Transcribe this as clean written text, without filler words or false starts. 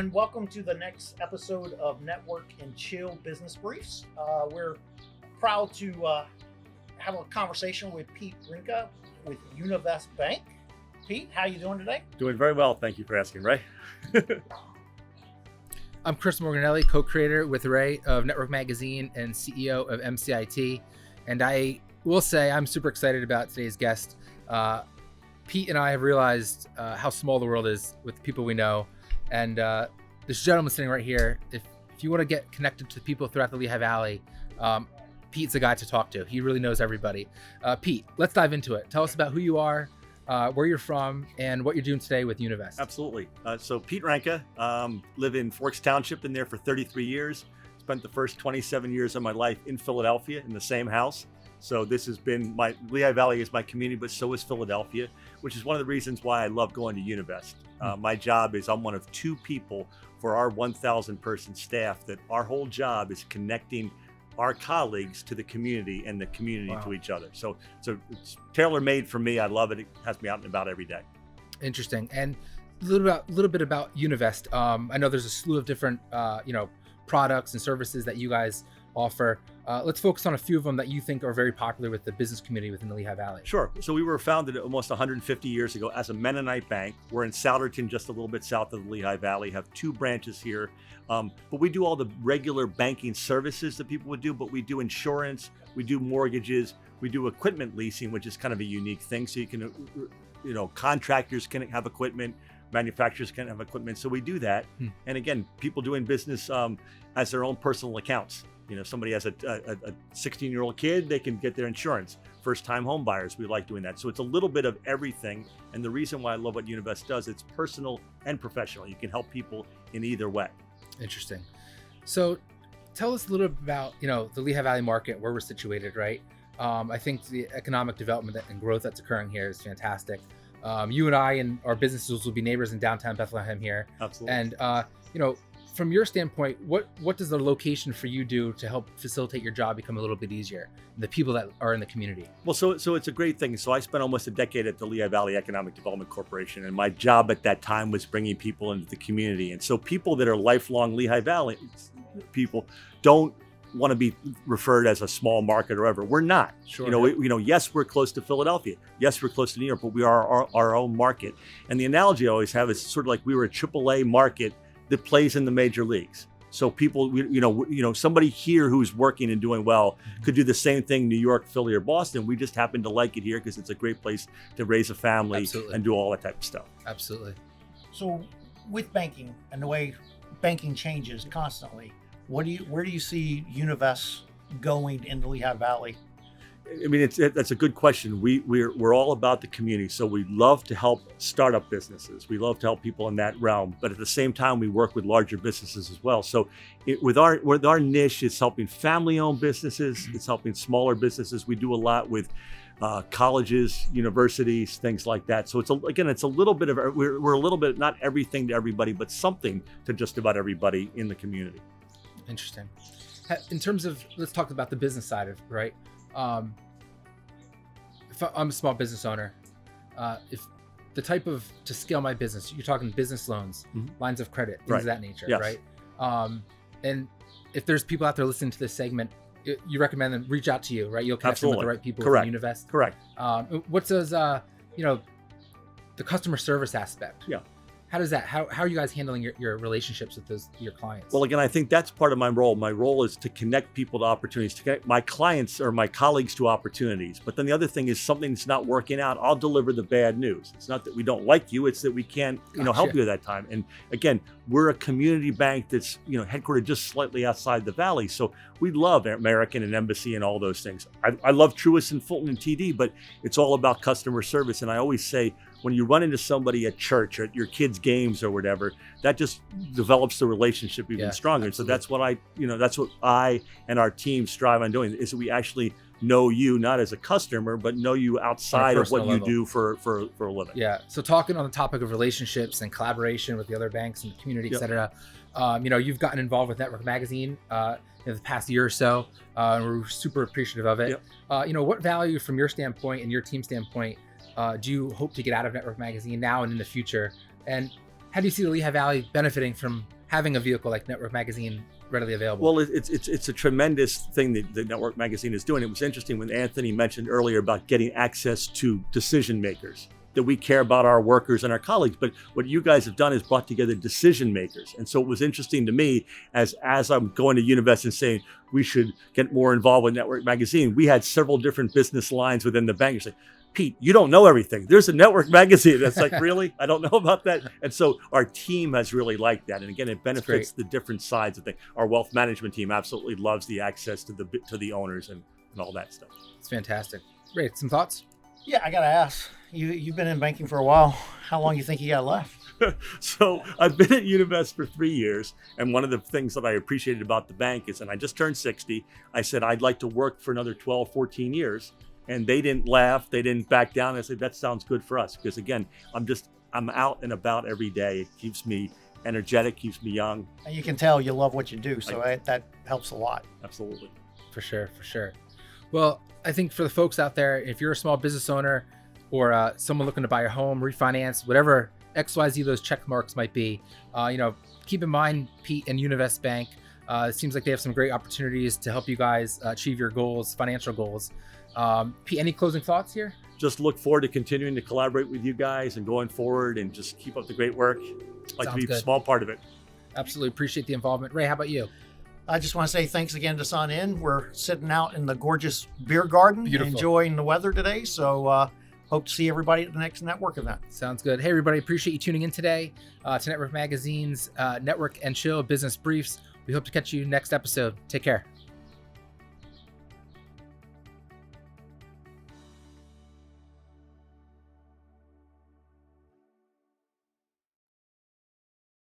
and welcome to the next episode of Network and Chill Business Briefs. We're proud to have a conversation with Pete Reinke with Univest Bank. Pete, how you doing today? Doing very well. Thank you for asking, Ray. I'm Chris Morganelli, co-creator with Ray of Network Magazine and CEO of MCIT. And I will say I'm super excited about today's guest. Pete and I have realized how small the world is with the people we know. And this gentleman sitting right here, if you want to get connected to people throughout the Lehigh Valley, Pete's the guy to talk to. He really knows everybody. Pete, let's dive into it. Tell us about who you are, where you're from, and what you're doing today with Univest. Absolutely. So Pete Reinke, live in Forks Township, been there for 33 years. Spent the first 27 years of my life in Philadelphia in the same house. So this has been Lehigh Valley is my community, but so is Philadelphia, which is one of the reasons why I love going to Univest. My job is I'm one of two people for our 1,000 person staff that our whole job is connecting our colleagues to the community and the community to each other. So it's tailor-made for me. I love it. It has me out and about every day. Interesting. And a little bit about Univest. I know there's a slew of different products and services that you guys offer. Let's focus on a few of them that you think are very popular with the business community within the Lehigh Valley. Sure. So we were founded almost 150 years ago as a Mennonite bank. We're in Souderton, just a little bit south of the Lehigh Valley, have two branches here. But we do all the regular banking services that people would do, but we do insurance, we do mortgages, we do equipment leasing, which is kind of a unique thing. So you can, contractors can have equipment, manufacturers can have equipment. So we do that. And again, people doing business as their own personal accounts. Somebody has a 16-year-old kid, they can get their insurance. First-time home buyers, we like doing that. So it's a little bit of everything. And the reason why I love what Univest does, it's personal and professional. You can help people in either way. Interesting. So tell us a little bit about, the Lehigh Valley market, where we're situated, right? I think the economic development and growth that's occurring here is fantastic. You and I and our businesses will be neighbors in downtown Bethlehem here. Absolutely. And, from your standpoint, what does the location for you do to help facilitate your job become a little bit easier? The people that are in the community. Well, so it's a great thing. So I spent almost a decade at the Lehigh Valley Economic Development Corporation, and my job at that time was bringing people into the community. And so people that are lifelong Lehigh Valley people don't want to be referred as a small market or whatever. We're not. Sure. Yes, we're close to Philadelphia. Yes, we're close to New York, but we are our own market. And the analogy I always have is sort of like we were a AAA market that plays in the major leagues. So people, somebody here who's working and doing well could do the same thing, New York, Philly, or Boston. We just happen to like it here because it's a great place to raise a family and do all that type of stuff. Absolutely. So with banking and the way banking changes constantly, where do you see Univest going in the Lehigh Valley? I mean, that's a good question. We're all about the community, so we love to help startup businesses. We love to help people in that realm, but at the same time, we work with larger businesses as well. So, with our niche, it's helping family-owned businesses. It's helping smaller businesses. We do a lot with colleges, universities, things like that. So it's a little bit of we're a little bit not everything to everybody, but something to just about everybody in the community. Interesting. In terms of, let's talk about the business side of it, right? If I'm a small business owner, if the type of to scale my business, you're talking business loans, lines of credit, things of that nature, yes. Right? And if there's people out there listening to this segment, you recommend them reach out to you, right? You'll connect them with the right people Correct. From Univest. Correct. What does the customer service aspect? Yeah. How does that? How are you guys handling your relationships with your clients? Well, again, I think that's part of my role. My role is to connect people to opportunities, to connect my clients or my colleagues to opportunities. But then the other thing is something's not working out, I'll deliver the bad news. It's not that we don't like you, it's that we can't, help you at that time. And again, we're a community bank that's, headquartered just slightly outside the valley. So we love American and Embassy and all those things. I love Truist and Fulton and TD, but it's all about customer service. And I always say, when you run into somebody at church or at your kids' games or whatever, that just develops the relationship even stronger. Absolutely. So that's what I and our team strive on doing, is that we actually know you not as a customer, but know you outside of what you do for a living. Yeah. So talking on the topic of relationships and collaboration with the other banks and the community, et cetera, you've gotten involved with Network Magazine in the past year or so, and we're super appreciative of it. What value from your standpoint and your team standpoint do you hope to get out of Network Magazine now and in the future? And how do you see the Lehigh Valley benefiting from having a vehicle like Network Magazine readily available. Well, it's a tremendous thing that the Network Magazine is doing. It was interesting when Anthony mentioned earlier about getting access to decision makers, that we care about our workers and our colleagues, but what you guys have done is brought together decision makers. And so it was interesting to me as I'm going to Univest and saying we should get more involved with Network Magazine. We had several different business lines within the bank. You're saying, Pete, you don't know everything. There's a Network Magazine. That's like, really? I don't know about that. And so our team has really liked that. And again, it benefits the different sides of things. Our wealth management team absolutely loves the access to the owners and all that stuff. It's fantastic. Ray, some thoughts? Yeah, I got to ask. You've been in banking for a while. How long you think you got left? So I've been at Univest for 3 years. And one of the things that I appreciated about the bank is, and I just turned 60, I said, I'd like to work for another 12, 14 years. And they didn't laugh. They didn't back down. I said, that sounds good for us. Because again, I'm out and about every day. It keeps me energetic, keeps me young. And you can tell you love what you do. So that helps a lot. Absolutely. For sure. Well, I think for the folks out there, if you're a small business owner or someone looking to buy a home, refinance, whatever XYZ those check marks might be, keep in mind Pete and Univest Bank. It seems like they have some great opportunities to help you guys achieve your goals, financial goals. Pete, any closing thoughts here? Just look forward to continuing to collaborate with you guys and going forward and just keep up the great work. I'd like to be a small part of it. Absolutely appreciate the involvement. Ray, how about you? I just want to say thanks again to Sun Inn. We're sitting out in the gorgeous beer garden, enjoying the weather today. So hope to see everybody at the next network event. Sounds good. Hey, everybody, appreciate you tuning in today to Network Magazine's Network and Chill Business Briefs. We hope to catch you next episode. Take care.